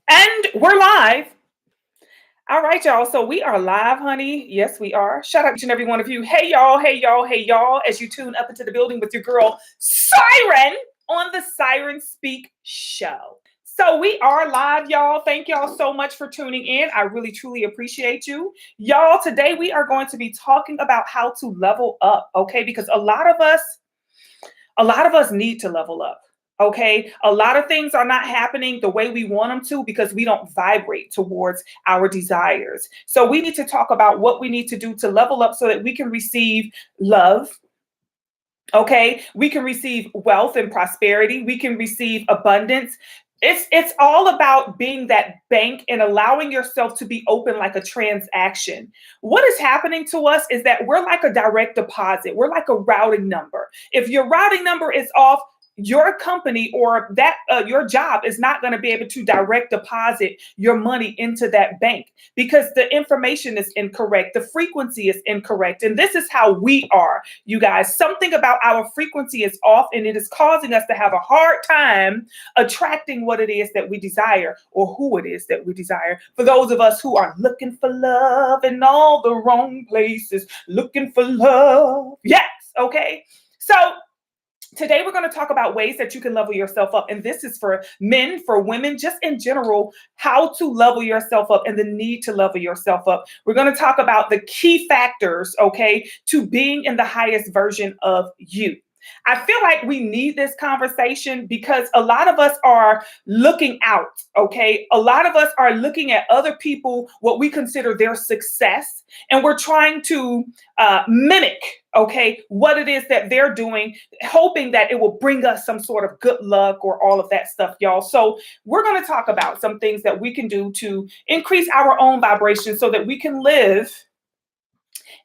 And we're live. All right, y'all. So we are live, honey. Yes, we are. Shout out to each and every one of you. Hey, y'all. Hey, y'all. Hey, y'all. As you tune up into the building with your girl, Siren, on the Siren Speak show. So we are live, y'all. Thank y'all so much for tuning in. I really, truly appreciate you. Y'all, today we are going to be talking about how to level up, okay? Because a lot of us need to level up. Okay. A lot of things are not happening the way we want them to because we don't vibrate towards our desires. So we need to talk about what we need to do to level up so that we can receive love. Okay. We can receive wealth and prosperity. We can receive abundance. It's all about being that bank and allowing yourself to be open like a transaction. What is happening to us is that we're like a direct deposit. We're like a routing number. If your routing number is off, your company or that your job is not going to be able to direct deposit your money into that bank because the information is incorrect, the frequency is incorrect. And this is how we are, you guys. Something about our frequency is off, and it is causing us to have a hard time attracting what it is that we desire or who it is that we desire. For those of us who are looking for love in all the wrong places, looking for love. Yes, okay. So today, we're going to talk about ways that you can level yourself up. And this is for men, for women, just in general, how to level yourself up and the need to level yourself up. We're going to talk about the key factors, okay, to being in the highest version of you. I feel like we need this conversation because a lot of us are looking out, okay? A lot of us are looking at other people, what we consider their success, and we're trying to mimic, okay, what it is that they're doing, hoping that it will bring us some sort of good luck or all of that stuff, y'all. So we're going to talk about some things that we can do to increase our own vibration so that we can live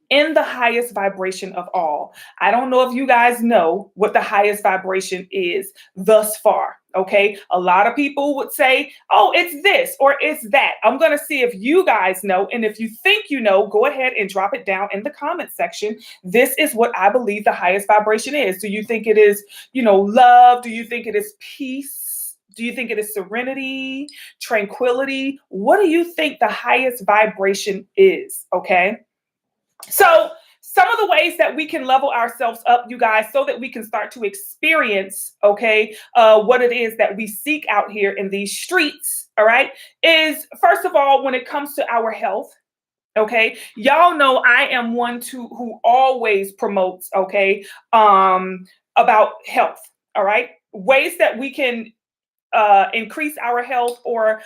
in the highest vibration of all. I don't know if you guys know what the highest vibration is thus far. Okay. A lot of people would say, oh, it's this or it's that. I'm going to see if you guys know. And if you think you know, go ahead and drop it down in the comment section. This is what I believe the highest vibration is. Do you think it is, love? Do you think it is peace? Do you think it is serenity, tranquility? What do you think the highest vibration is? Okay. So, some of the ways that we can level ourselves up, you guys, so that we can start to experience, okay, what it is that we seek out here in these streets, all right, is first of all, when it comes to our health, okay, y'all know I am one who always promotes, okay, about health, all right, ways that we can increase our health or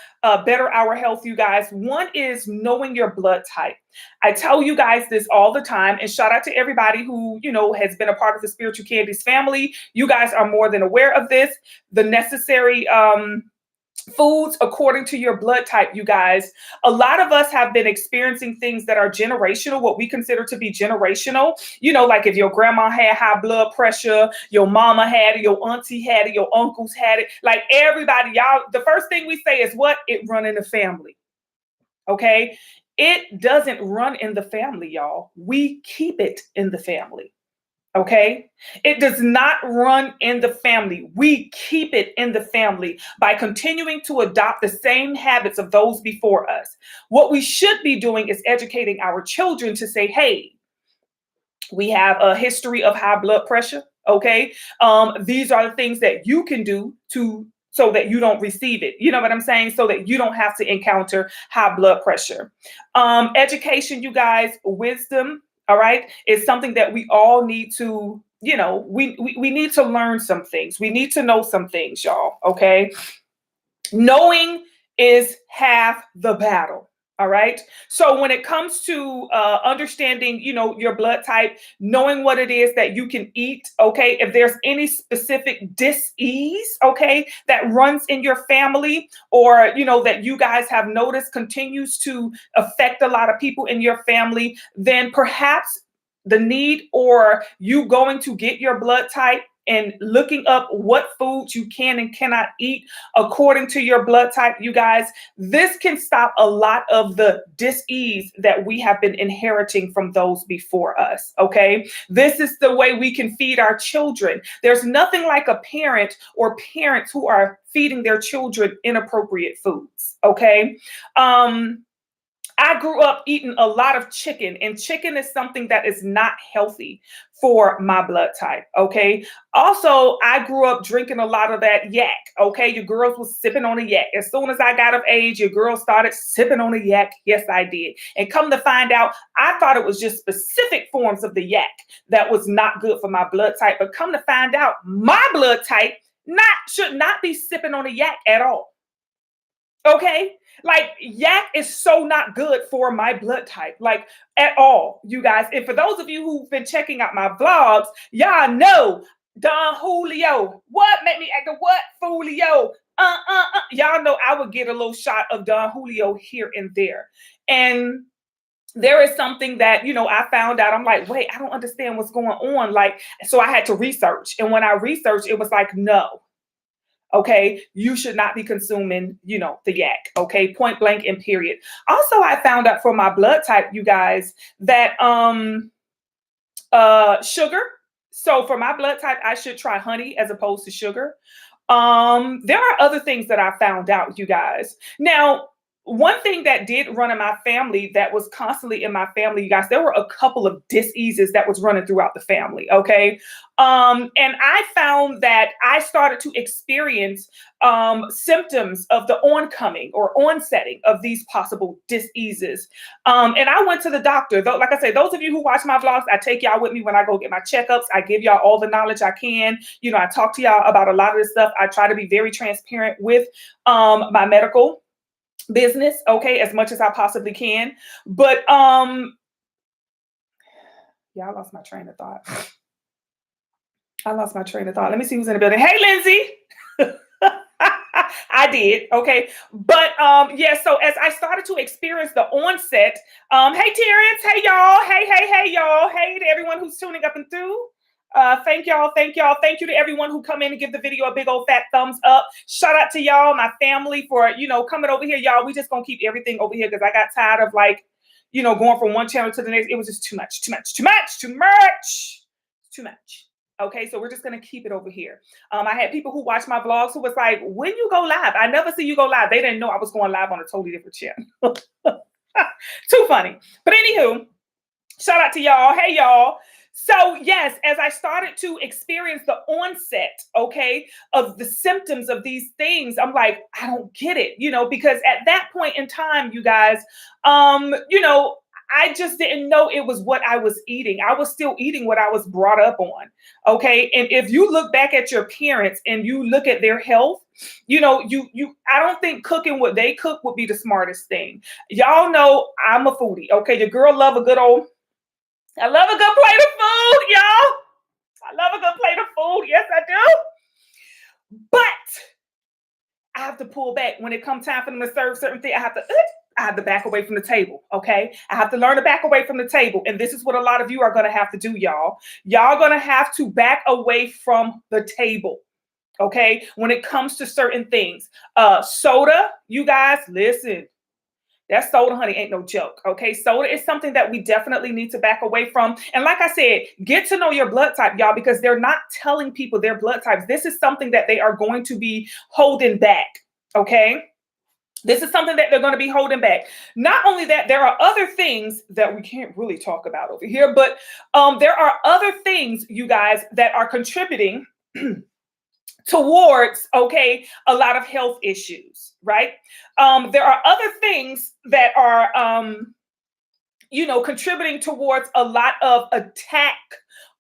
better our health, you guys. One is knowing your blood type. I tell you guys this all the time, and shout out to everybody who, has been a part of the Spiritual Candies family. You guys are more than aware of this. The necessary foods according to your blood type, you guys. A lot of us have been experiencing things that are generational, what we consider to be generational. Like if your grandma had high blood pressure, your mama had it, your auntie had it, your uncles had it. Like everybody, y'all, the first thing we say is what? It run in the family. Okay? It doesn't run in the family, y'all. We keep it in the family. Okay. It does not run in the family. We keep it in the family by continuing to adopt the same habits of those before us. What we should be doing is educating our children to say, hey, we have a history of high blood pressure. Okay. These are the things that you can do so that you don't receive it. You know what I'm saying? So that you don't have to encounter high blood pressure. Education, you guys, wisdom, all right, is something that we all need to, we need to learn some things. We need to know some things, y'all. Okay. Knowing is half the battle. All right. So when it comes to understanding, your blood type, knowing what it is that you can eat, okay, if there's any specific dis-ease, okay, that runs in your family or, that you guys have noticed continues to affect a lot of people in your family, then perhaps the need or you going to get your blood type and looking up what foods you can and cannot eat according to your blood type, you guys, this can stop a lot of the dis-ease that we have been inheriting from those before us, okay? This is the way we can feed our children. There's nothing like a parent or parents who are feeding their children inappropriate foods, okay? I grew up eating a lot of chicken, and chicken is something that is not healthy for my blood type, okay? Also, I grew up drinking a lot of that yak, okay? Your girls was sipping on a yak. As soon as I got of age, your girls started sipping on a yak. Yes, I did. And come to find out, I thought it was just specific forms of the yak that was not good for my blood type. But come to find out, my blood type should not be sipping on a yak at all. Okay, like yak is so not good for my blood type, like at all, you guys. And for those of you who've been checking out my vlogs, y'all know Don Julio. What made me act a what? Julio. Y'all know I would get a little shot of Don Julio here and there. And there is something that, you know, I found out. I'm like, wait, I don't understand what's going on. Like, so I had to research. And when I researched, it was like, no. Okay, you should not be consuming, you know, the yak, okay, point blank and period. Also, I found out for my blood type, you guys, that sugar. So for my blood type, I should try honey as opposed to sugar. There are other things that I found out, you guys. Now, one thing that did run in my family, that was constantly in my family, you guys, there were a couple of diseases that was running throughout the family, okay? And I found that I started to experience symptoms of the oncoming or onsetting of these possible diseases. And I went to the doctor. Though, like I say, those of you who watch my vlogs, I take y'all with me when I go get my checkups. I give y'all all the knowledge I can. You know, I talk to y'all about a lot of this stuff. I try to be very transparent with my medical business, okay, as much as I possibly can. But yeah, I lost my train of thought. Let me see who's in the building. Hey, Lindsay. I did, okay. But yeah, so as I started to experience the onset, hey Terrence, hey y'all, hey y'all, hey to everyone who's tuning up and through. Thank y'all. Thank you to everyone who come in and give the video a big old fat thumbs up. Shout out to y'all, my family, for, you know, coming over here. Y'all, we just gonna keep everything over here because I got tired of, like, you know, going from one channel to the next. It was just too much. Okay, so we're just gonna keep it over here. I had people who watch my vlogs who was like, when you go live? I never see you go live. They didn't know I was going live on a totally different channel. Too funny. But anywho, shout out to y'all. Hey y'all. So yes, as I started to experience the onset, okay, of the symptoms of these things, I'm like, I don't get it, you know, because at that point in time, you guys, you know, I just didn't know it was what I was eating. I was still eating what I was brought up on, okay? And if you look back at your parents and you look at their health, you know, I don't think cooking what they cook would be the smartest thing. Y'all know I'm a foodie, okay? Your girl love a good old, I love a good plate of food, y'all. I love a good plate of food. Yes, I do. But I have to pull back when it comes time for them to serve certain things. I have to back away from the table, okay? I have to learn to back away from the table. And this is what a lot of you are going to have to do, y'all. Y'all going to have to back away from the table, okay? When it comes to certain things. Soda, you guys, listen. That soda, honey, ain't no joke, okay? Soda is something that we definitely need to back away from. And like I said, get to know your blood type, y'all, because they're not telling people their blood types. This is something that they are going to be holding back, okay? This is something that they're going to be holding back. Not only that, there are other things that we can't really talk about over here, but there are other things, you guys, that are contributing towards, okay, a lot of health issues, right? There are other things that are, you know, contributing towards a lot of attack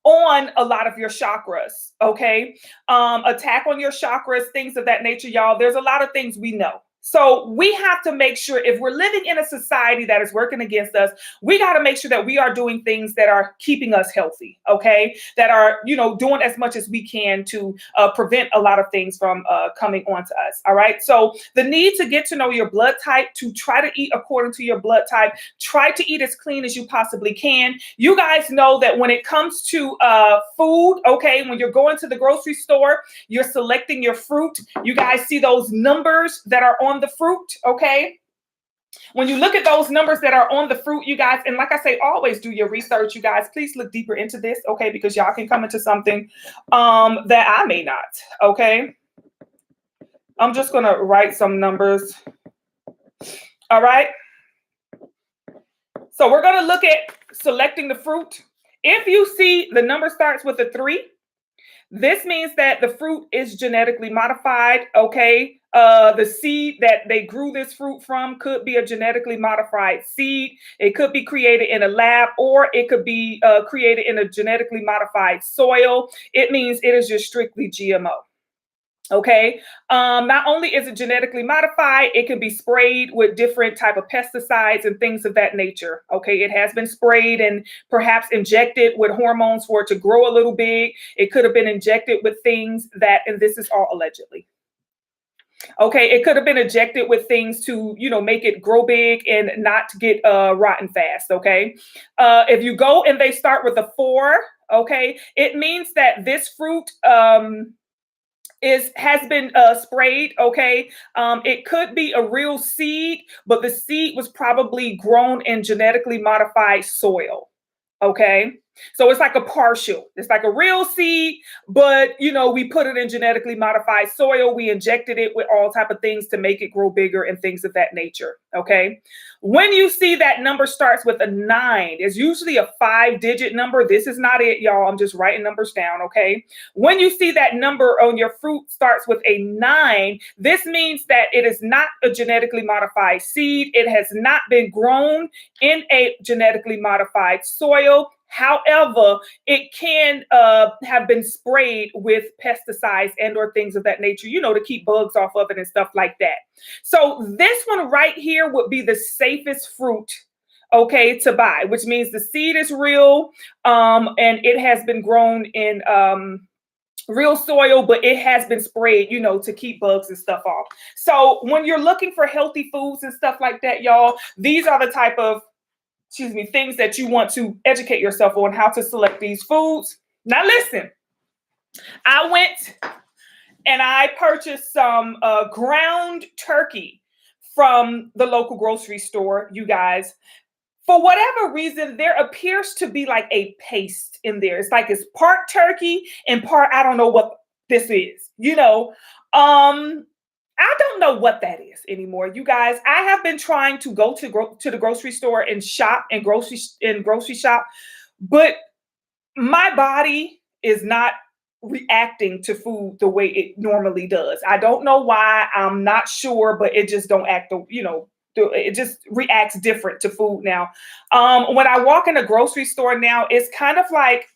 on a lot of your chakras, okay? Attack on your chakras, things of that nature, y'all. There's a lot of things we know. So we have to make sure, if we're living in a society that is working against us, we got to make sure that we are doing things that are keeping us healthy, okay? That are, doing as much as we can to prevent a lot of things from coming onto us, all right? So the need to get to know your blood type, to try to eat according to your blood type, try to eat as clean as you possibly can. You guys know that when it comes to food, okay, when you're going to the grocery store, you're selecting your fruit. You guys see those numbers that are on the fruit, okay? When you look at those numbers that are on the fruit, you guys, and like I say, always do your research, you guys. Please look deeper into this, okay? Because y'all can come into something that I may not, okay? I'm just going to write some numbers. All right? So we're going to look at selecting the fruit. If you see the number starts with a 3, this means that the fruit is genetically modified, okay? The seed that they grew this fruit from could be a genetically modified seed. It could be created in a lab, or it could be created in a genetically modified soil. It means it is just strictly GMO. Okay. Not only is it genetically modified, it can be sprayed with different type of pesticides and things of that nature. Okay. It has been sprayed and perhaps injected with hormones for it to grow a little big. It could have been injected with things that, and this is all allegedly. Okay. It could have been injected with things to, make it grow big and not get rotten fast. Okay. If you go and they start with a 4, okay, it means that this fruit, has been sprayed, okay? It could be a real seed, but the seed was probably grown in genetically modified soil, okay? So it's like a partial. It's like a real seed, but we put it in genetically modified soil. We injected it with all type of things to make it grow bigger and things of that nature. Okay. When you see that number starts with a 9, it's usually a 5-digit number. This is not it, y'all. I'm just writing numbers down. Okay. When you see that number on your fruit starts with a 9, this means that it is not a genetically modified seed. It has not been grown in a genetically modified soil. However, it can have been sprayed with pesticides and or things of that nature, to keep bugs off of it and stuff like that. So this one right here would be the safest fruit, okay, to buy, which means the seed is real and it has been grown in real soil, but it has been sprayed, to keep bugs and stuff off. So when you're looking for healthy foods and stuff like that, y'all, these are the type of things that you want to educate yourself on, how to select these foods. Now, listen, I went and I purchased some ground turkey from the local grocery store, you guys. For whatever reason, there appears to be like a paste in there. It's like it's part turkey and part, I don't know what this is, I don't know what that is anymore, you guys. I have been trying to go to the grocery store and shop and grocery shop, but my body is not reacting to food the way it normally does. I don't know why. I'm not sure, but it just don't act, it just reacts different to food now. When I walk in a grocery store now, it's kind of like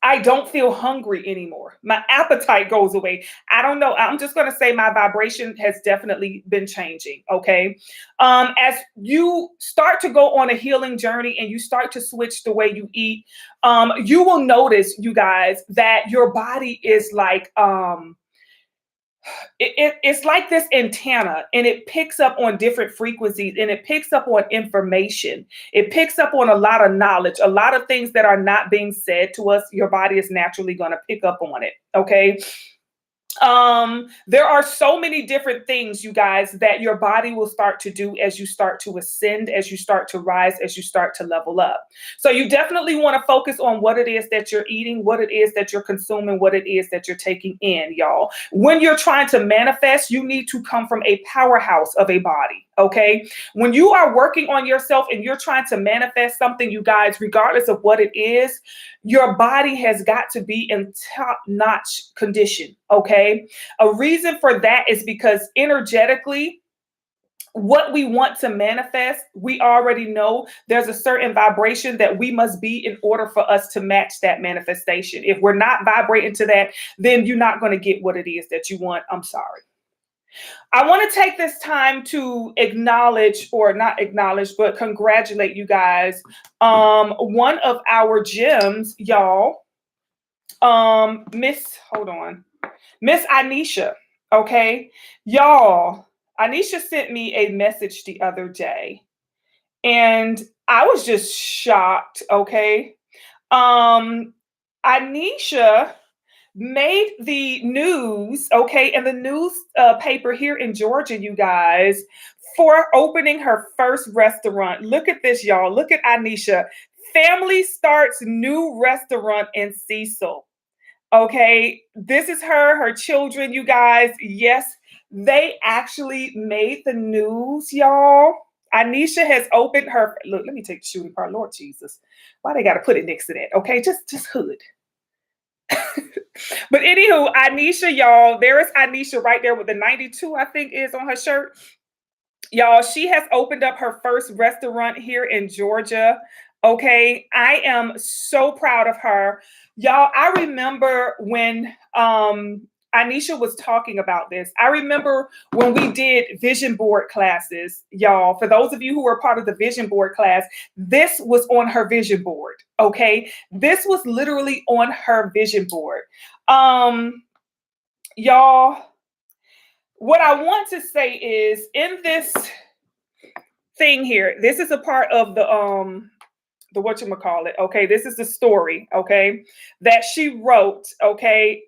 I don't feel hungry anymore. My appetite goes away. I don't know. I'm just going to say my vibration has definitely been changing. Okay. As you start to go on a healing journey and you start to switch the way you eat, you will notice, you guys, that your body is like, it's like this antenna, and it picks up on different frequencies, and it picks up on information. It picks up on a lot of knowledge, a lot of things that are not being said to us. Your body is naturally going to pick up on it. Okay. There are so many different things, you guys, that your body will start to do as you start to ascend, as you start to rise, as you start to level up. So you definitely want to focus on what it is that you're eating, what it is that you're consuming, what it is that you're taking in, y'all. When you're trying to manifest, you need to come from a powerhouse of a body. Okay. When you are working on yourself and you're trying to manifest something, you guys, regardless of what it is, your body has got to be in top-notch condition. Okay. A reason for that is because energetically, what we want to manifest, we already know there's a certain vibration that we must be in order for us to match that manifestation. If we're not vibrating to that, then you're not going to get what it is that you want. I'm sorry. I want to take this time to acknowledge, or not acknowledge, but congratulate you guys. One of our gems, y'all, hold on, Miss Anisha. Okay, y'all, Anisha sent me a message the other day, and I was just shocked. Okay, Anisha made the news, okay, in the news paper here in Georgia, you guys, for opening her first restaurant. Look at this, y'all. Look at Anisha. Family starts new restaurant in Cecil. Okay, this is her children, you guys. Yes, they actually made the news, y'all. Anisha has opened her, look, let me take the shooting part. Lord Jesus, why they got to put it next to that? Okay, just hood. But anywho, Anisha, y'all, there is Anisha right there with the 92, I think, is on her shirt. Y'all, she has opened up her first restaurant here in Georgia. Okay, I am so proud of her. Y'all, I remember when Anisha was talking about this. I remember when we did vision board classes, y'all. For those of you who were part of the vision board class, this was on her vision board. Okay, this was literally on her vision board. Y'all, what I want to say is, in this thing here, this is a part of the whatchamacallit, okay? This is the story, okay, that she wrote, okay?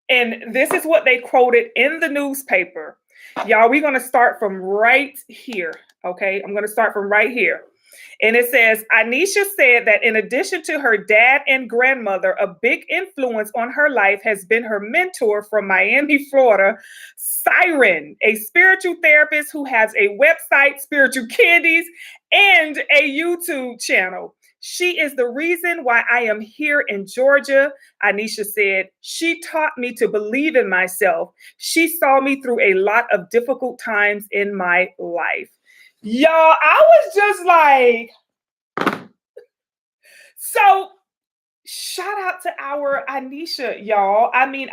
And this is what they quoted in the newspaper. Y'all, we're going to start from right here, okay? I'm going to start from right here. And it says, Anisha said that in addition to her dad and grandmother, a big influence on her life has been her mentor from Miami, Florida, Siren, a spiritual therapist who has a website, Spiritual Candies, and a YouTube channel. She is the reason why I am here in Georgia, Anisha said. She taught me to believe in myself. She saw me through a lot of difficult times in my life. Y'all, I was just like, so shout out to our Anisha, y'all. I mean,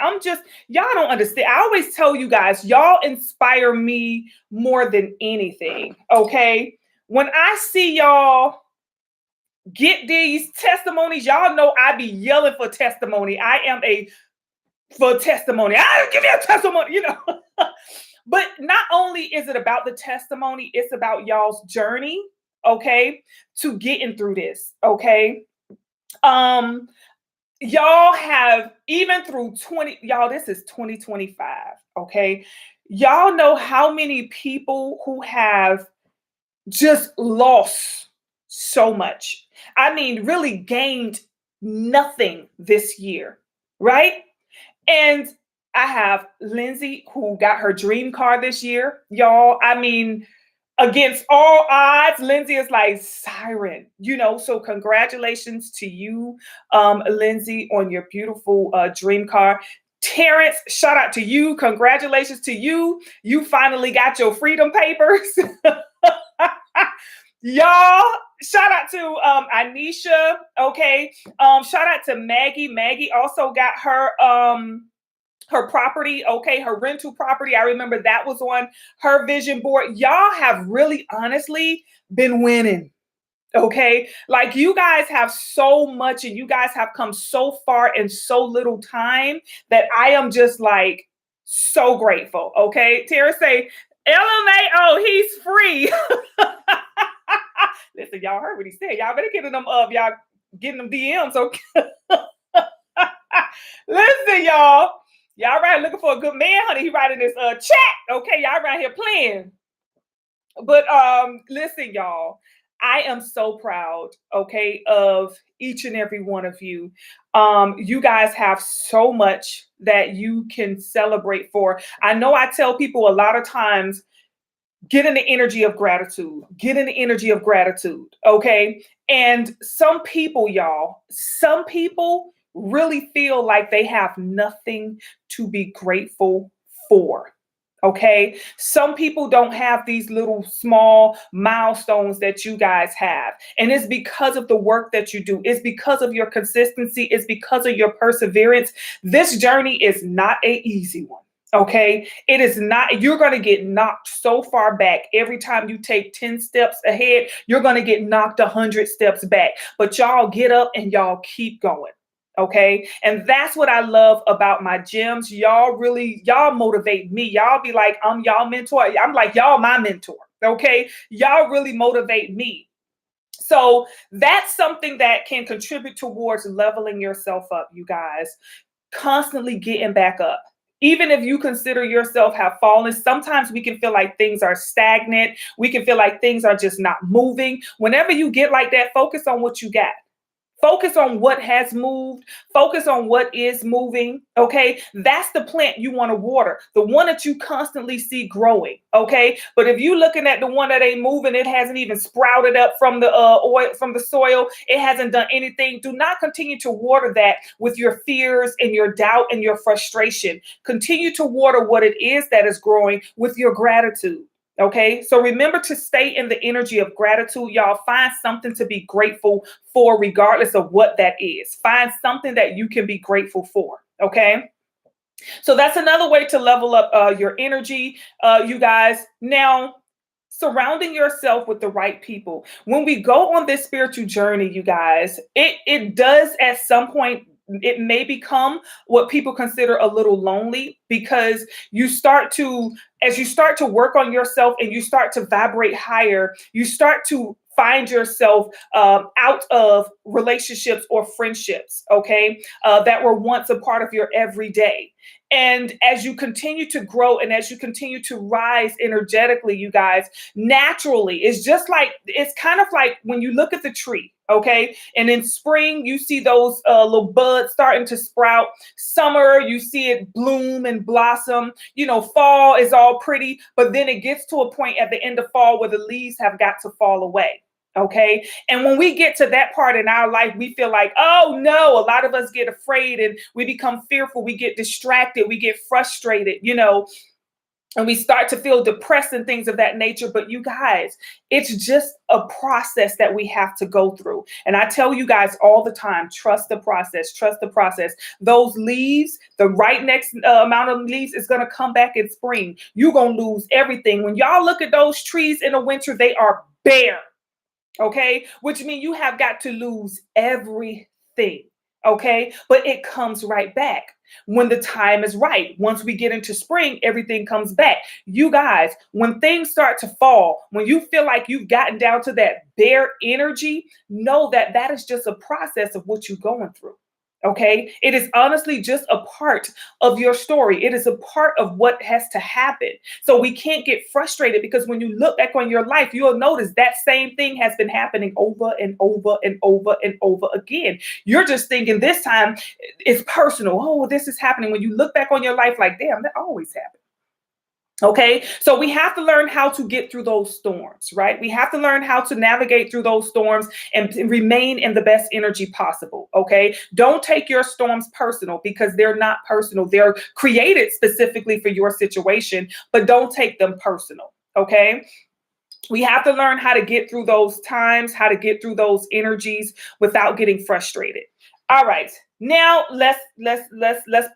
y'all don't understand. I always tell you guys, y'all inspire me more than anything, okay? When I see y'all get these testimonies, y'all know I be yelling for testimony. I am for testimony. I give you a testimony, you know. But not only is it about the testimony, it's about y'all's journey, okay, to getting through this, okay? Y'all have, even through y'all, this is 2025, okay? Y'all know how many people who have just lost so much. I mean, really gained nothing this year, right? And I have Lindsay, who got her dream car this year, y'all. I mean, against all odds, Lindsay is like Siren, you know. So congratulations to you, Lindsay, on your beautiful dream car. Terrence, shout out to you. Congratulations to you. You finally got your freedom papers. Y'all, shout out to Anisha. Okay. Shout out to Maggie. Maggie also got her property, okay, her rental property. I remember that was on her vision board. Y'all have really honestly been winning. Okay, like you guys have so much and you guys have come so far in so little time that I am just like so grateful. Okay, Tara say, LMAO, he's free. Listen, y'all heard what he said. Y'all better get them y'all getting them DMs, okay? Listen, y'all. Y'all right looking for a good man, honey. He writing this chat. Okay, y'all right here playing. But listen, y'all. I am so proud, okay, of each and every one of you. You guys have so much that you can celebrate for. I know I tell people a lot of times, get in the energy of gratitude. Get in the energy of gratitude, okay? And some people, y'all, some people really feel like they have nothing to be grateful for. Okay, some people don't have these little small milestones that you guys have, and it's because of the work that you do. It's because of your consistency. It's because of your perseverance. This journey is not an easy one. Okay, it is not, you're going to get knocked so far back. Every time you take 10 steps ahead, you're going to get knocked 100 steps back. But y'all get up and y'all keep going. Okay, and that's what I love about my gyms. Y'all motivate me. Y'all be like, I'm y'all mentor. I'm like, y'all my mentor. Okay, y'all really motivate me. So that's something that can contribute towards leveling yourself up, you guys. Constantly getting back up. Even if you consider yourself have fallen, sometimes we can feel like things are stagnant. We can feel like things are just not moving. Whenever you get like that, focus on what you got. Focus on what has moved. Focus on what is moving. Okay. That's the plant you want to water, the one that you constantly see growing. Okay. But if you're looking at the one that ain't moving, it hasn't even sprouted up from the oil, from the soil. It hasn't done anything. Do not continue to water that with your fears and your doubt and your frustration. Continue to water what it is that is growing with your gratitude. Okay, so remember to stay in the energy of gratitude, y'all. Find something to be grateful for, regardless of what that is. Find something that you can be grateful for. Okay, so that's another way to level up your energy, you guys. Now, surrounding yourself with the right people. When we go on this spiritual journey, you guys, it does at some point, it may become what people consider a little lonely, because you start to, as you start to work on yourself and you start to vibrate higher, you start to find yourself out of relationships or friendships, okay, that were once a part of your everyday. And as you continue to grow and as you continue to rise energetically, you guys, naturally, it's just like, it's kind of like when you look at the tree, okay, and in spring, you see those little buds starting to sprout. Summer, you see it bloom and blossom. You know, fall is all pretty, but then it gets to a point at the end of fall where the leaves have got to fall away. Okay. And when we get to that part in our life, we feel like, oh no, a lot of us get afraid and we become fearful. We get distracted. We get frustrated, you know, and we start to feel depressed and things of that nature. But you guys, it's just a process that we have to go through. And I tell you guys all the time, trust the process, trust the process. Those leaves, the right next amount of leaves is going to come back in spring. You're going to lose everything. When y'all look at those trees in the winter, they are bare. Okay, which means you have got to lose everything. Okay, but it comes right back when the time is right. Once we get into spring, everything comes back. You guys, when things start to fall, when you feel like you've gotten down to that bare energy, know that that is just a process of what you're going through. Okay, it is honestly just a part of your story. It is a part of what has to happen. So we can't get frustrated, because when you look back on your life, you'll notice that same thing has been happening over and over and over and over again. You're just thinking this time it's personal. Oh, this is happening. When you look back on your life, like, damn, that always happened. Okay, so we have to learn how to get through those storms, right? We have to learn how to navigate through those storms and remain in the best energy possible. Okay, don't take your storms personal, because they're not personal. They're created specifically for your situation, but don't take them personal. Okay, we have to learn how to get through those times, how to get through those energies without getting frustrated. All right. Now let's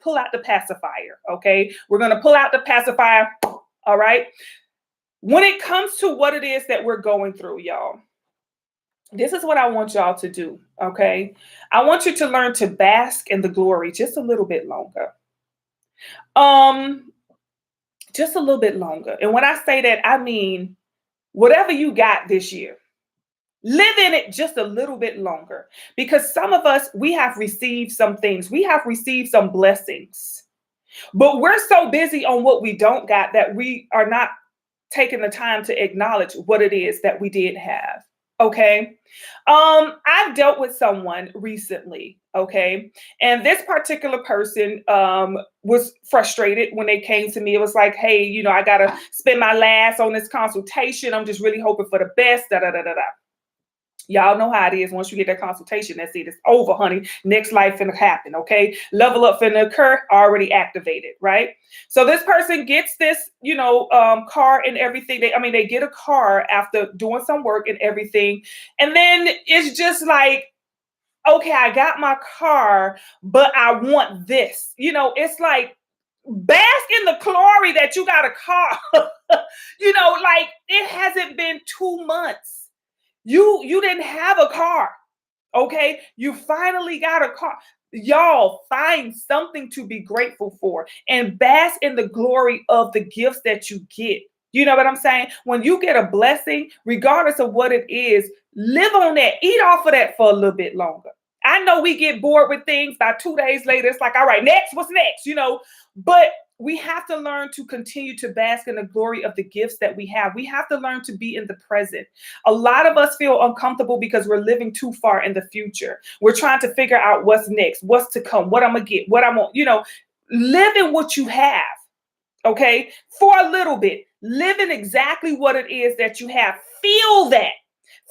pull out the pacifier. Okay. We're going to pull out the pacifier. All right. When it comes to what it is that we're going through, y'all, this is what I want y'all to do. Okay. I want you to learn to bask in the glory just a little bit longer. Just a little bit longer. And when I say that, I mean, whatever you got this year, live in it just a little bit longer, because some of us, we have received some things. We have received some blessings, but we're so busy on what we don't got that we are not taking the time to acknowledge what it is that we did have. Okay. I've dealt with someone recently. Okay. And this particular person was frustrated when they came to me. It was like, hey, you know, I got to spend my last on this consultation. I'm just really hoping for the best. Da, da, da, da, da. Y'all know how it is. Once you get that consultation, that's it. It's over, honey. Next life finna happen, okay? Level up finna occur, already activated, right? So this person gets this, you know, car and everything. They get a car after doing some work and everything. And then it's just like, okay, I got my car, but I want this. You know, it's like, Bask in the glory that you got a car. Like it hasn't been 2 months. You didn't have a car. Okay, you finally got a car. Y'all find something to be grateful for and bask in the glory of the gifts that you get. You know what I'm saying? When you get a blessing, regardless of what it is, live on that, eat off of that for a little bit longer. I know we get bored with things by 2 days later. It's like, all right, next, what's next? But we have to learn to continue to bask in the glory of the gifts that we have. We have to learn to be in the present. A lot of us feel uncomfortable because we're living too far in the future. We're trying to figure out what's next, what's to come, what I'm going to get, what I want. Live in what you have, okay, for a little bit. Live in exactly what it is that you have. Feel that.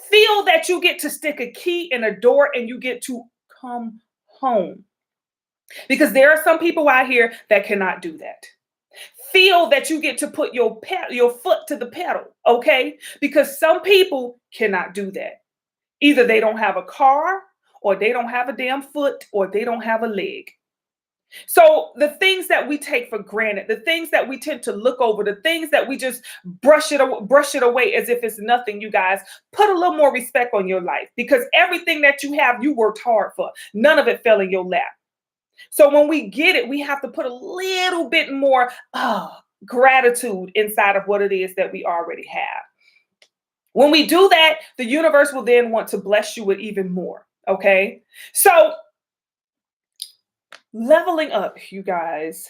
Feel that you get to stick a key in a door and you get to come home. Because there are some people out here that cannot do that. Feel that you get to put your foot to the pedal, okay? Because some people cannot do that. Either they don't have a car, or they don't have a damn foot, or they don't have a leg. So the things that we take for granted, the things that we tend to look over, the things that we just brush it away as if it's nothing, you guys, put a little more respect on your life, because everything that you have, you worked hard for. None of it fell in your lap. So when we get it, we have to put a little bit more gratitude inside of what it is that we already have. When we do that, the universe will then want to bless you with even more. Okay. So leveling up, you guys,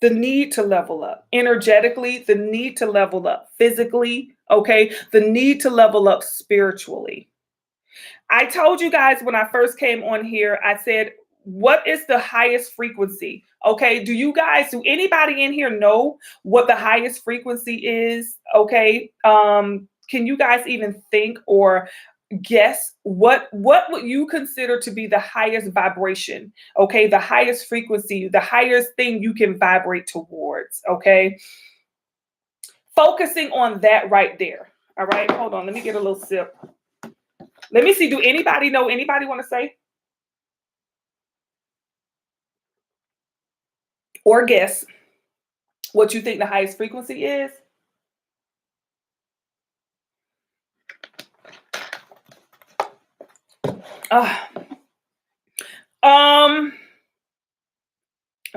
the need to level up energetically, the need to level up physically. Okay. The need to level up spiritually. I told you guys when I first came on here, I said, what is the highest frequency? Okay. Do anybody in here know what the highest frequency is? Okay. Can you guys even think or guess what would you consider to be the highest vibration? Okay. The highest frequency, the highest thing you can vibrate towards. Okay. Focusing on that right there. All right. Hold on. Let me get a little sip. Let me see. Do anybody know? Anybody want to say? Or guess what you think the highest frequency is?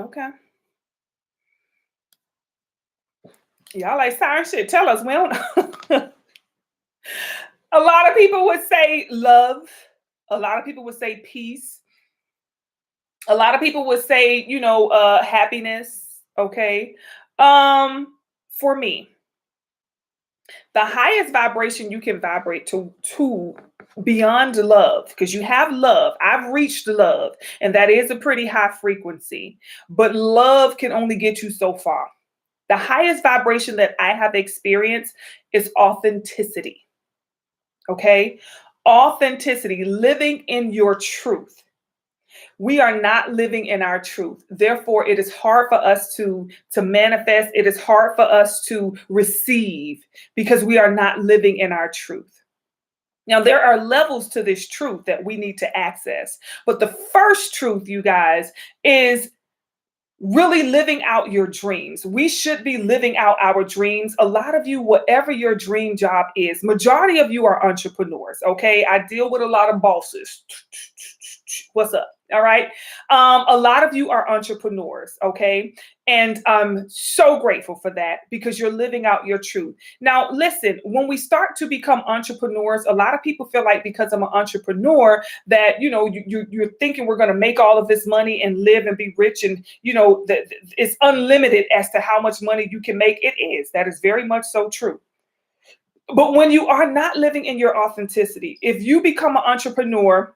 Okay. Y'all like siren shit. Tell us. We don't know. A lot of people would say love. A lot of people would say peace. A lot of people would say, happiness. Okay. For me, the highest vibration you can vibrate to beyond love, because you have love. I've reached love, and that is a pretty high frequency, but love can only get you so far. The highest vibration that I have experienced is authenticity. Okay. Authenticity, living in your truth. We are not living in our truth. Therefore, it is hard for us to manifest. It is hard for us to receive because we are not living in our truth. Now, there are levels to this truth that we need to access. But the first truth, you guys, is really living out your dreams. We should be living out our dreams. A lot of you, whatever your dream job is, majority of you are entrepreneurs. Okay. I deal with a lot of bosses. What's up? All right. A lot of you are entrepreneurs. Okay. And I'm so grateful for that because you're living out your truth. Now, listen, when we start to become entrepreneurs, a lot of people feel like because I'm an entrepreneur that, you're thinking we're going to make all of this money and live and be rich. And, it's unlimited as to how much money you can make. It is. That is very much so true. But when you are not living in your authenticity, if you become an entrepreneur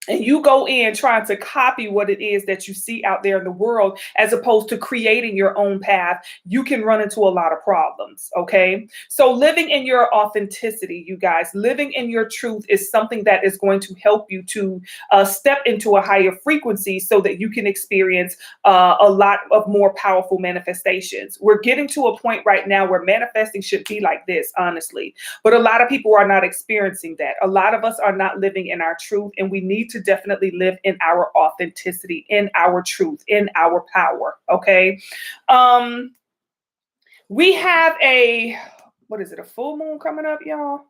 and you go in trying to copy what it is that you see out there in the world, as opposed to creating your own path, you can run into a lot of problems. Okay. So living in your authenticity, you guys, living in your truth is something that is going to help you to step into a higher frequency so that you can experience a lot of more powerful manifestations. We're getting to a point right now where manifesting should be like this, honestly. But a lot of people are not experiencing that. A lot of us are not living in our truth, and we need need to definitely live in our authenticity, in our truth, in our power. Okay. We have what is it, a full moon coming up, y'all?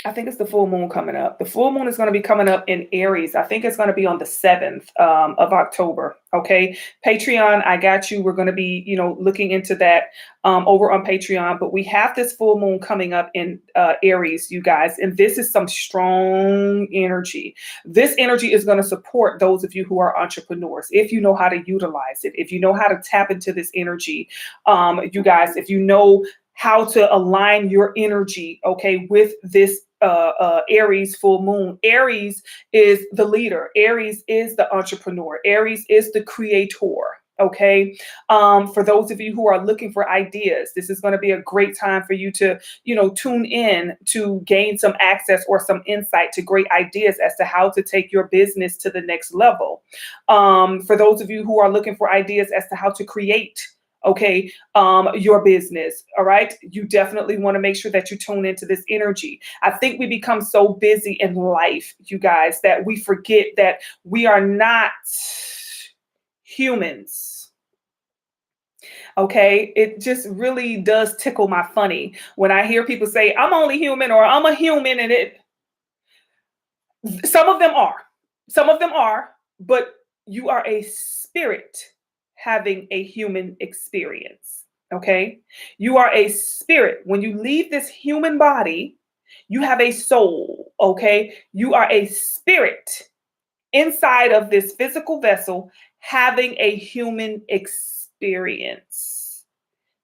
I think it's the full moon coming up. The full moon is going to be coming up in Aries. I think it's going to be on the 7th of October. Okay. Patreon, I got you. We're going to be, looking into that over on Patreon. But we have this full moon coming up in Aries, you guys. And this is some strong energy. This energy is going to support those of you who are entrepreneurs. If you know how to utilize it, if you know how to tap into this energy, you guys, if you know how to align your energy, okay, with this Aries full moon. Aries is the leader. Aries is the entrepreneur. Aries is the creator. Okay. For those of you who are looking for ideas, this is going to be a great time for you to, tune in to gain some access or some insight to great ideas as to how to take your business to the next level. For those of you who are looking for ideas as to how to create, okay, your business. All right. You definitely want to make sure that you tune into this energy. I think we become so busy in life, you guys, that we forget that we are not humans. Okay. It just really does tickle my funny when I hear people say, I'm only human, or I'm a human, and some of them are, but you are a spirit having a human experience. Okay. You are a spirit. When you leave this human body, you have a soul. Okay. You are a spirit inside of this physical vessel having a human experience.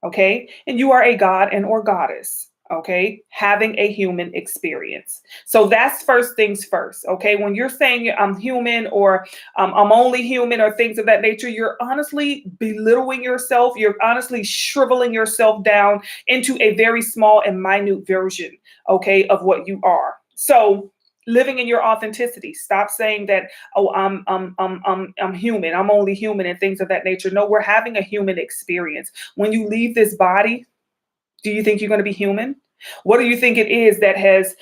Okay. And you are a god and or goddess. Okay, having a human experience. So that's first things first. Okay, when you're saying I'm human, or I'm only human, or things of that nature, you're honestly belittling yourself. You're honestly shriveling yourself down into a very small and minute version, okay, of what you are. So living in your authenticity. Stop saying that, oh, I'm human. I'm only human, and things of that nature. No, we're having a human experience. When you leave this body, do you think you're going to be human? What do you think it is that has,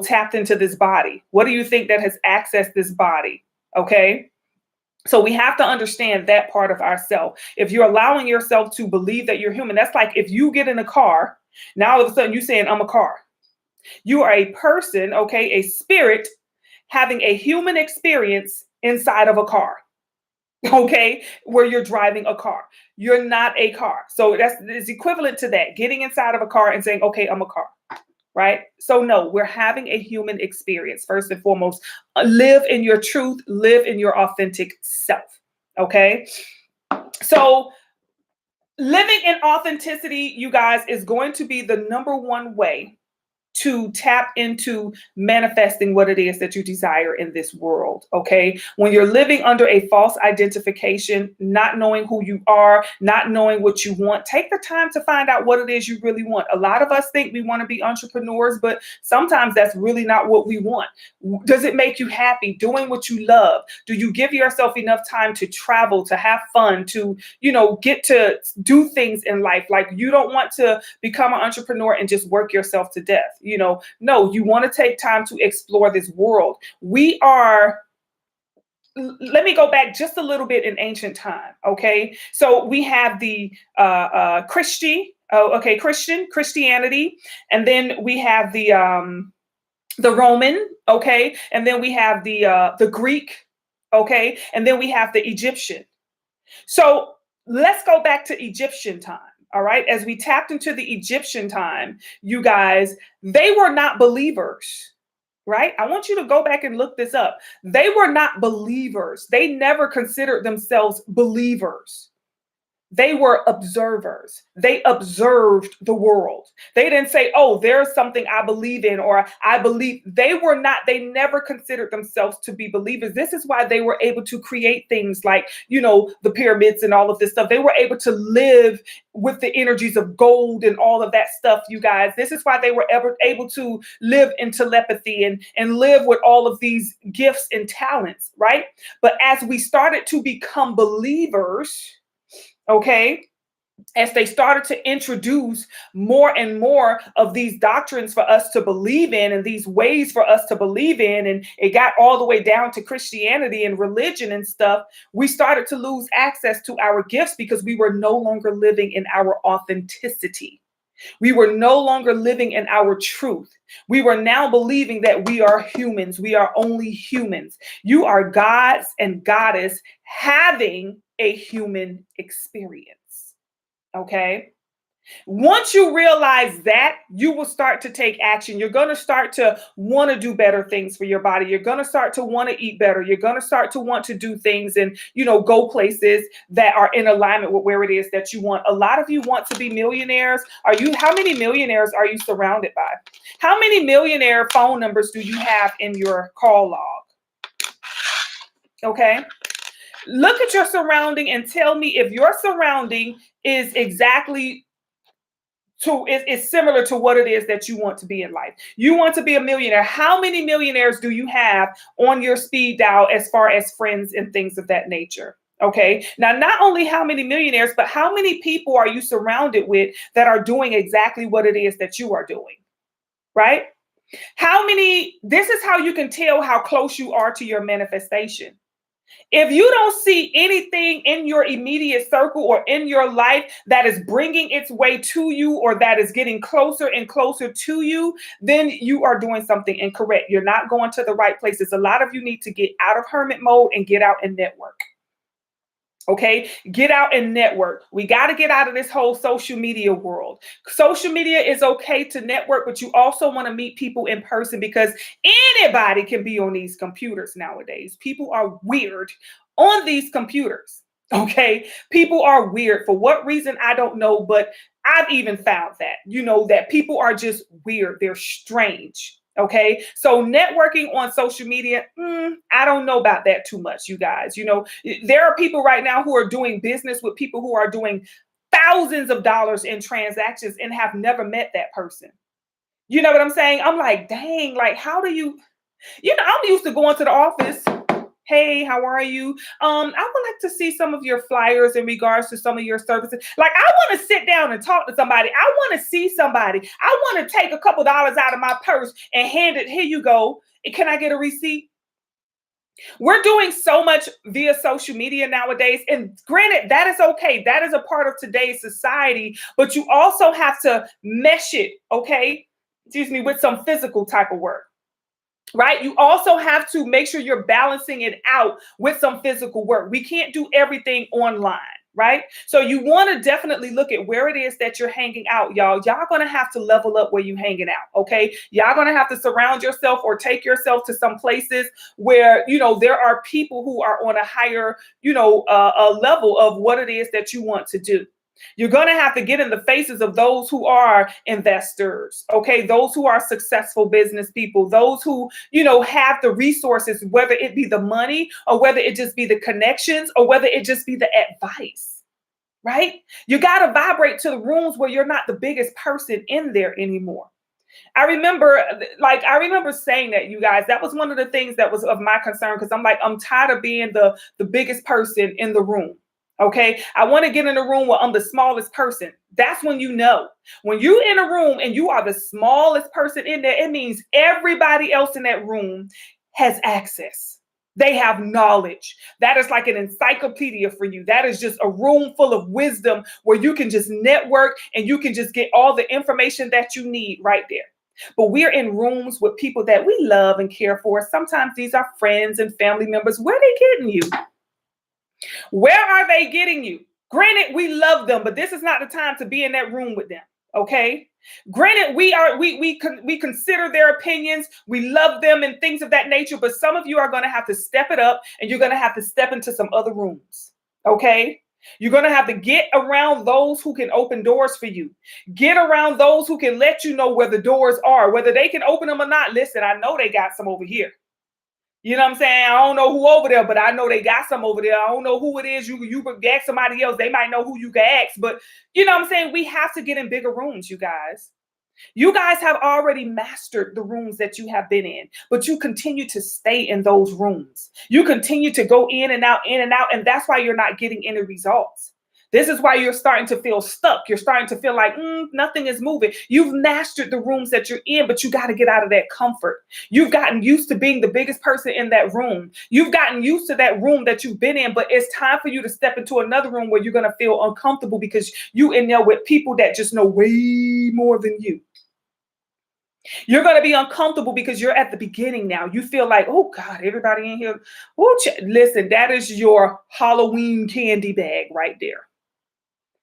tapped into this body? What do you think that has accessed this body? Okay. So we have to understand that part of ourselves. If you're allowing yourself to believe that you're human, that's like if you get in a car, now all of a sudden you're saying, I'm a car. You are a person, okay, a spirit having a human experience inside of a car. Okay, where you're driving a car. You're not a car. So it's equivalent to that, getting inside of a car and saying, okay, I'm a car, right? So no, we're having a human experience. First and foremost, live in your truth, live in your authentic self. Okay. So living in authenticity, you guys, is going to be the number one way to tap into manifesting what it is that you desire in this world. Okay. When you're living under a false identification, not knowing who you are, not knowing what you want, take the time to find out what it is you really want. A lot of us think we want to be entrepreneurs, but sometimes that's really not what we want. Does it make you happy doing what you love? Do you give yourself enough time to travel, to have fun, to, get to do things in life? Like, you don't want to become an entrepreneur and just work yourself to death. No, you want to take time to explore this world. Let me go back just a little bit in ancient time. Okay. So we have the Christianity. And then we have the Roman. Okay. And then we have the Greek. Okay. And then we have the Egyptian. So let's go back to Egyptian time. All right. As we tapped into the Egyptian time, you guys, they were not believers, right? I want you to go back and look this up. They were not believers. They never considered themselves believers. They were observers. They observed the world. They didn't say, oh, there's something I believe in, or I believe. They never considered themselves to be believers. This is why they were able to create things like, the pyramids and all of this stuff. They were able to live with the energies of gold and all of that stuff, you guys. This is why they were ever able to live in telepathy and live with all of these gifts and talents, right? But as we started to become believers, okay, as they started to introduce more and more of these doctrines for us to believe in and these ways for us to believe in, and it got all the way down to Christianity and religion and stuff, we started to lose access to our gifts because we were no longer living in our authenticity. We were no longer living in our truth. We were now believing that we are humans. We are only humans. You are gods and goddess having a human experience. Okay. Once you realize that, you will start to take action. You're going to start to want to do better things for your body. You're going to start to want to eat better. You're going to start to want to do things and, go places that are in alignment with where it is that you want. A lot of you want to be millionaires. How many millionaires are you surrounded by? How many millionaire phone numbers do you have in your call log? Okay. Look at your surrounding and tell me if your surrounding is exactly it's similar to what it is that you want to be in life. You want to be a millionaire. How many millionaires do you have on your speed dial as far as friends and things of that nature? Okay. Now, not only how many millionaires, but how many people are you surrounded with that are doing exactly what it is that you are doing? Right? This is how you can tell how close you are to your manifestation. If you don't see anything in your immediate circle or in your life that is bringing its way to you or that is getting closer and closer to you, then you are doing something incorrect. You're not going to the right places. A lot of you need to get out of hermit mode and get out and network. Okay, get out and network. We got to get out of this whole social media world. Social media is okay to network, but you also want to meet people in person because anybody can be on these computers nowadays. People are weird on these computers. Okay, people are weird for what reason, I don't know, but I've even found that, that people are just weird. They're strange. Okay, so networking on social media, I don't know about that too much, you guys. There are people right now who are doing business with people who are doing thousands of dollars in transactions and have never met that person. You know what I'm saying? I'm like, dang, like, how do you, I'm used to going to the office. Hey, how are you? I would like to see some of your flyers in regards to some of your services. Like, I want to sit down and talk to somebody. I want to see somebody. I want to take a couple dollars out of my purse and hand it. Here you go. Can I get a receipt? We're doing so much via social media nowadays. And granted, that is okay. That is a part of today's society. But you also have to mesh it, okay? Excuse me, with some physical type of work. Right? You also have to make sure you're balancing it out with some physical work. We can't do everything online, right? So you want to definitely look at where it is that you're hanging out, y'all. Y'all going to have to level up where you're hanging out, okay? Y'all going to have to surround yourself or take yourself to some places where, there are people who are on a higher, a level of what it is that you want to do. You're going to have to get in the faces of those who are investors, okay? Those who are successful business people, those who, have the resources, whether it be the money or whether it just be the connections or whether it just be the advice, right? You got to vibrate to the rooms where you're not the biggest person in there anymore. I remember saying that, you guys, that was one of the things that was of my concern because I'm tired of being the biggest person in the room. Okay, I want to get in a room where I'm the smallest person. That's when when you're in a room and you are the smallest person in there, it means everybody else in that room has access. They have knowledge. That is like an encyclopedia for you. That is just a room full of wisdom where you can just network and you can just get all the information that you need right there. But we're in rooms with people that we love and care for. Sometimes these are friends and family members. Where are they getting you? Where are they getting you? Granted, we love them, but this is not the time to be in that room with them. Okay. Granted, we consider their opinions. We love them and things of that nature. But some of you are going to have to step it up and you're going to have to step into some other rooms. Okay. You're going to have to get around those who can open doors for you. Get around those who can let you know where the doors are, whether they can open them or not. Listen, I know they got some over here. You know what I'm saying? I don't know who over there, but I know they got some over there. I don't know who it is. You could ask somebody else. They might know who you can ask. But you know what I'm saying? We have to get in bigger rooms, you guys. You guys have already mastered the rooms that you have been in, but you continue to stay in those rooms. You continue to go in and out, and that's why you're not getting any results. This is why you're starting to feel stuck. You're starting to feel like nothing is moving. You've mastered the rooms that you're in, but you got to get out of that comfort. You've gotten used to being the biggest person in that room. You've gotten used to that room that you've been in, but it's time for you to step into another room where you're going to feel uncomfortable because you in there with people that just know way more than you. You're going to be uncomfortable because you're at the beginning now. You feel like, oh God, everybody in here. Listen, that is your Halloween candy bag right there.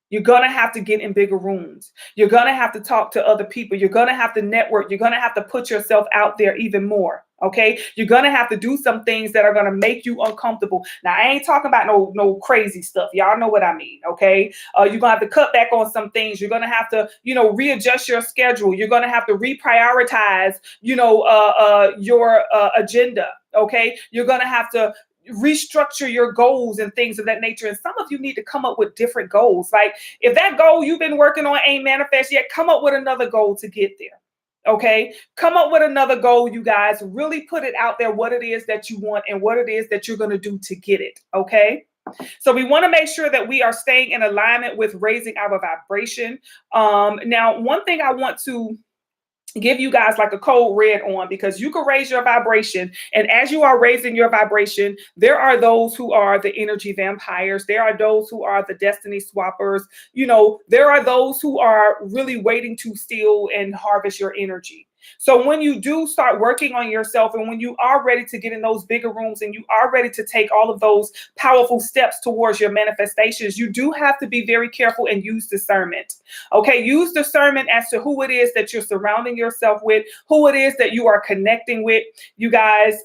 You're going to have to get in bigger rooms. You're going to have to talk to other people. You're going to have to network. You're going to have to put yourself out there even more. Okay. You're going to have to do some things that are going to make you uncomfortable. Now, I ain't talking about no crazy stuff. Y'all know what I mean. Okay. You're going to have to cut back on some things. You're going to have to, readjust your schedule. You're going to have to reprioritize, your agenda. Okay. You're going to have to restructure your goals and things of that nature. And some of you need to come up with different goals. Like if that goal you've been working on ain't manifest yet, come up with another goal to get there. Okay. Come up with another goal, you guys. Really put it out there, what it is that you want and what it is that you're going to do to get it. Okay. So we want to make sure that we are staying in alignment with raising our vibration. Now, one thing I want to give you guys like a code red on, because you can raise your vibration, and as you are raising your vibration, there are those who are the energy vampires, there are those who are the destiny swappers, there are those who are really waiting to steal and harvest your energy. So when you do start working on yourself, and when you are ready to get in those bigger rooms and you are ready to take all of those powerful steps towards your manifestations, you do have to be very careful and use discernment. Okay, use discernment as to who it is that you're surrounding yourself with, who it is that you are connecting with. You guys,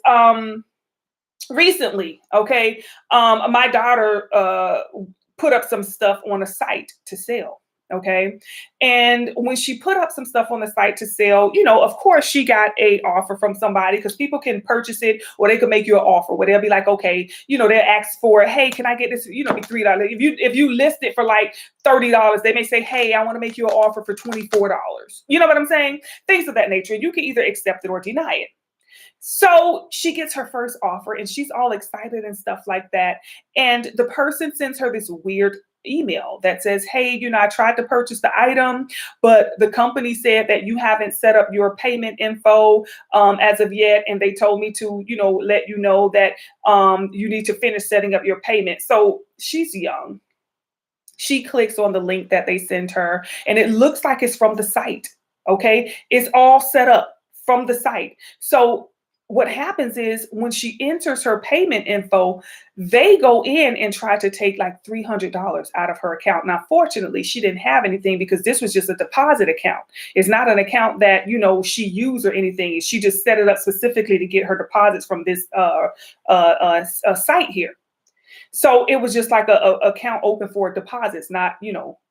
recently, okay, my daughter put up some stuff on a site to sell. Okay. And when she put up some stuff on the site to sell, of course she got a offer from somebody, because people can purchase it or they can make you an offer where they'll be like, okay, they'll ask for, hey, can I get this, $3? If you list it for like $30, they may say, hey, I want to make you an offer for $24. You know what I'm saying? Things of that nature. You can either accept it or deny it. So she gets her first offer and she's all excited and stuff like that. And the person sends her this weird email that says, hey, I tried to purchase the item, but the company said that you haven't set up your payment info as of yet. And they told me to, let you know that you need to finish setting up your payment. So she's young. She clicks on the link that they send her and it looks like it's from the site. Okay. It's all set up from the site. So what happens is when she enters her payment info, they go in and try to take like $300 out of her account. Now, fortunately, she didn't have anything because this was just a deposit account. It's not an account that, she used or anything. She just set it up specifically to get her deposits from this site here. So it was just like a account open for deposits, not,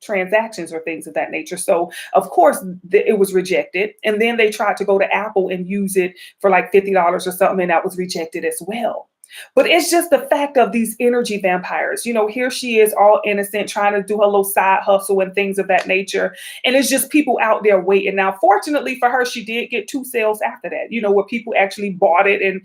transactions or things of that nature. So of course it was rejected. And then they tried to go to Apple and use it for like $50 or something. And that was rejected as well. But it's just the fact of these energy vampires. Here she is all innocent, trying to do her little side hustle and things of that nature. And it's just people out there waiting. Now, fortunately for her, she did get 2 sales after that, where people actually bought it and,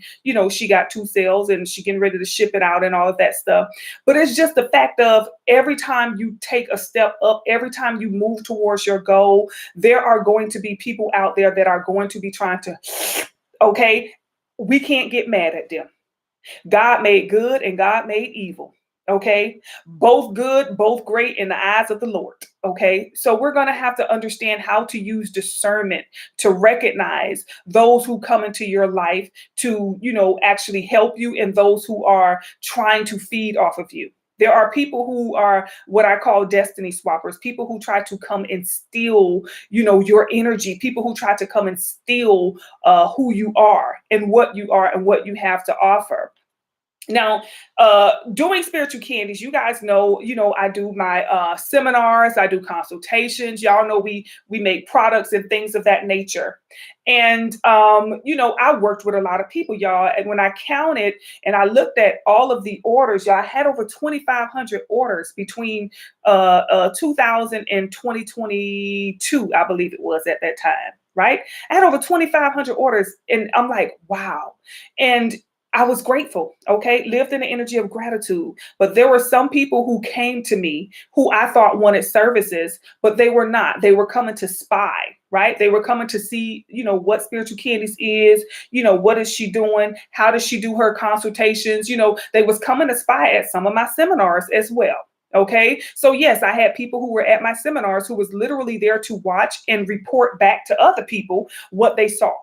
she got 2 sales and she getting ready to ship it out and all of that stuff. But it's just the fact of every time you take a step up, every time you move towards your goal, there are going to be people out there that are going to be trying to, okay, we can't get mad at them. God made good and God made evil. Okay. Both good, both great in the eyes of the Lord. Okay. So we're going to have to understand how to use discernment to recognize those who come into your life to, actually help you, and those who are trying to feed off of you. There are people who are what I call destiny swappers, people who try to come and steal, your energy, people who try to come and steal who you are and what you are and what you have to offer. Now, doing spiritual candies, you guys know, I do my seminars, I do consultations. Y'all know we make products and things of that nature. And, I worked with a lot of people, y'all. And when I counted and I looked at all of the orders, y'all, I had over 2,500 orders between 2000 and 2022, I believe it was at that time, right? I had over 2,500 orders and I'm like, wow. And I was grateful, okay? Lived in the energy of gratitude. But there were some people who came to me who I thought wanted services, but they were not. They were coming to spy, right? They were coming to see, what Spiritual Candies is, what is she doing? How does she do her consultations? They was coming to spy at some of my seminars as well. Okay. So yes, I had people who were at my seminars who was literally there to watch and report back to other people what they saw.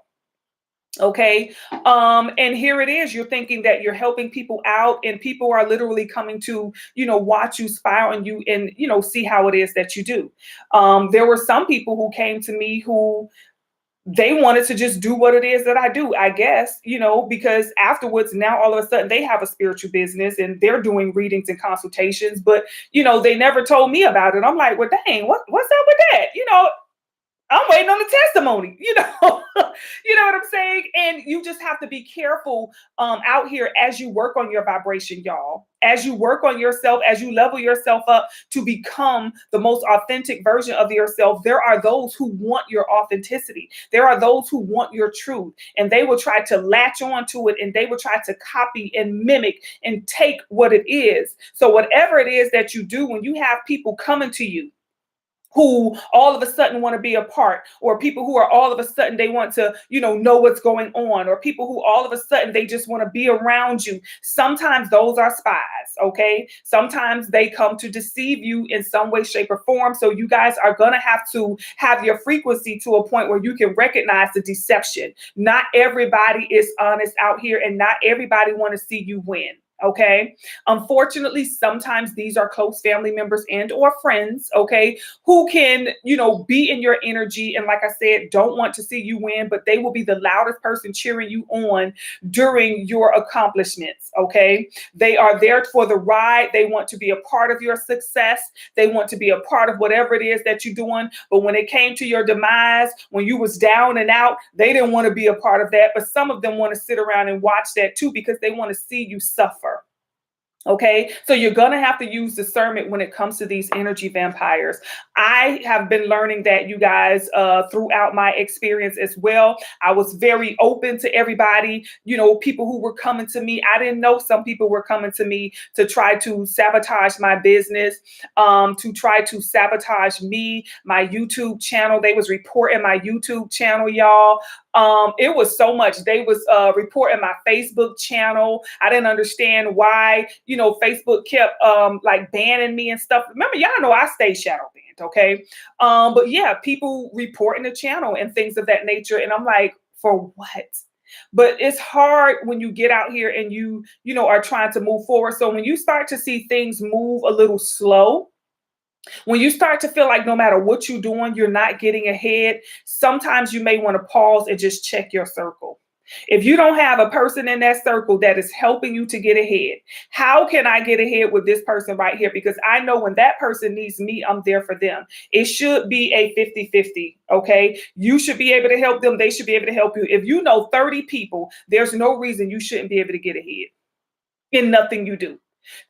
Okay. And here it is. You're thinking that you're helping people out, and people are literally coming to, watch you, spy on you, and, see how it is that you do. There were some people who came to me who they wanted to just do what it is that I do, I guess, because afterwards, now all of a sudden they have a spiritual business and they're doing readings and consultations, but, they never told me about it. I'm like, well, dang, what's up with that? I'm waiting on the testimony, you know what I'm saying? And you just have to be careful out here as you work on your vibration, y'all, as you work on yourself, as you level yourself up to become the most authentic version of yourself. There are those who want your authenticity. There are those who want your truth, and they will try to latch on to it, and they will try to copy and mimic and take what it is. So whatever it is that you do, when you have people coming to you who all of a sudden want to be a part, or people who are all of a sudden they want to, know what's going on, or people who all of a sudden they just want to be around you. Sometimes those are spies, okay? Sometimes they come to deceive you in some way, shape, or form. So you guys are going to have your frequency to a point where you can recognize the deception. Not everybody is honest out here, and not everybody want to see you win. Okay. Unfortunately, sometimes these are close family members and or friends, okay, who can, be in your energy. And like I said, don't want to see you win, but they will be the loudest person cheering you on during your accomplishments. Okay. They are there for the ride. They want to be a part of your success. They want to be a part of whatever it is that you're doing. But when it came to your demise, when you was down and out, they didn't want to be a part of that. But some of them want to sit around and watch that too, because they want to see you suffer. Okay, so you're going to have to use discernment when it comes to these energy vampires. I have been learning that, you guys, throughout my experience as well. I was very open to everybody, people who were coming to me. I didn't know some people were coming to me to try to sabotage my business, to try to sabotage me, my YouTube channel. They was reporting my YouTube channel, y'all. It was so much. They was reporting my Facebook channel. I didn't understand why, Facebook kept like banning me and stuff. Remember, y'all know I stay shadow banned, okay? But yeah, people reporting the channel and things of that nature. And I'm like, for what? But it's hard when you get out here and you are trying to move forward. So when you start to see things move a little slow, when you start to feel like no matter what you're doing, you're not getting ahead, sometimes you may want to pause and just check your circle. If you don't have a person in that circle that is helping you to get ahead, how can I get ahead with this person right here? Because I know when that person needs me, I'm there for them. It should be a 50-50, okay? You should be able to help them. They should be able to help you. If you know 30 people, there's no reason you shouldn't be able to get ahead in nothing you do.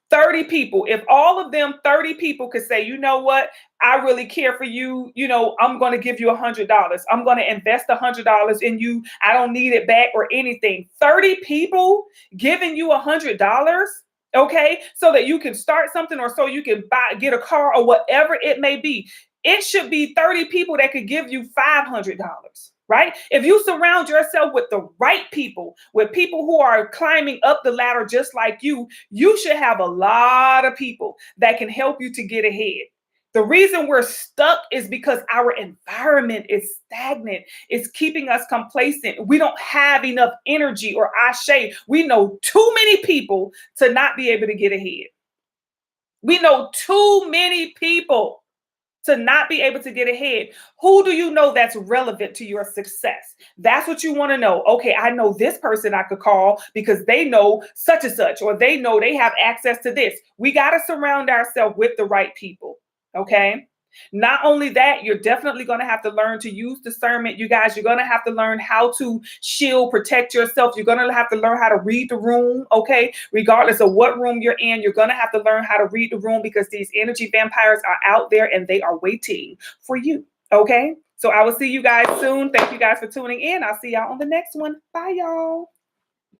30 people, if all of them 30 people could say, you know what, I really care for you, I'm going to give you $100. I'm going to invest $100 in you. I don't need it back or anything. 30 people giving you $100, okay, so that you can start something, or so you can get a car, or whatever it may be. It should be 30 people that could give you $500. Right? If you surround yourself with the right people, with people who are climbing up the ladder just like you, you should have a lot of people that can help you to get ahead. The reason we're stuck is because our environment is stagnant. It's keeping us complacent. We don't have enough energy or ashe. We know too many people to not be able to get ahead. We know too many people to not be able to get ahead. Who do you know that's relevant to your success? That's what you want to know. Okay, I know this person I could call because they know such and such, or they know they have access to this. We got to surround ourselves with the right people. Okay. Not only that, you're definitely going to have to learn to use discernment. You guys, you're going to have to learn how to shield, protect yourself. You're going to have to learn how to read the room, okay? Regardless of what room you're in, you're going to have to learn how to read the room, because these energy vampires are out there and they are waiting for you, okay? So I will see you guys soon. Thank you guys for tuning in. I'll see y'all on the next one. Bye, y'all.